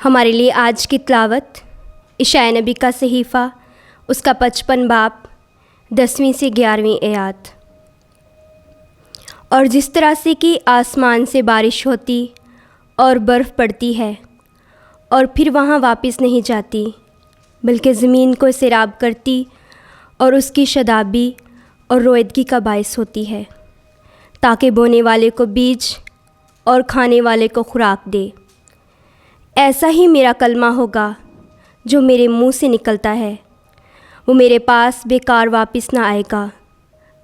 हमारे लिए आज की तिलावत इशाए नबी का सहीफ़ा, उसका 55 बाब 10वीं से 11वीं आयत। और जिस तरह से कि आसमान से बारिश होती और बर्फ़ पड़ती है और फिर वहाँ वापस नहीं जाती, बल्कि ज़मीन को सैराब करती और उसकी शदाबी और रोईदगी का बायस होती है, ताकि बोने वाले को बीज और खाने वाले को खुराक दे। ऐसा ही मेरा कलमा होगा जो मेरे मुंह से निकलता है, वो मेरे पास बेकार वापस ना आएगा,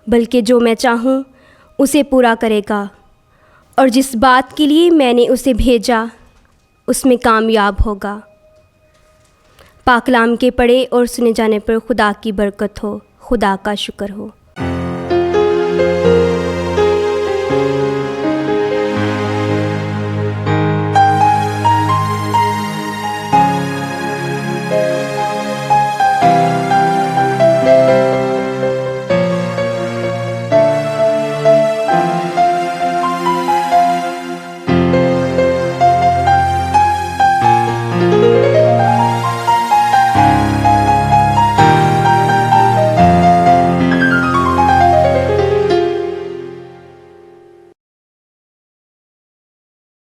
बल्कि जो मैं चाहूँ उसे पूरा करेगा और जिस बात के लिए मैंने उसे भेजा उसमें कामयाब होगा। पाकलाम के पढ़े और सुने जाने पर खुदा की बरकत हो। खुदा का शुक्र हो।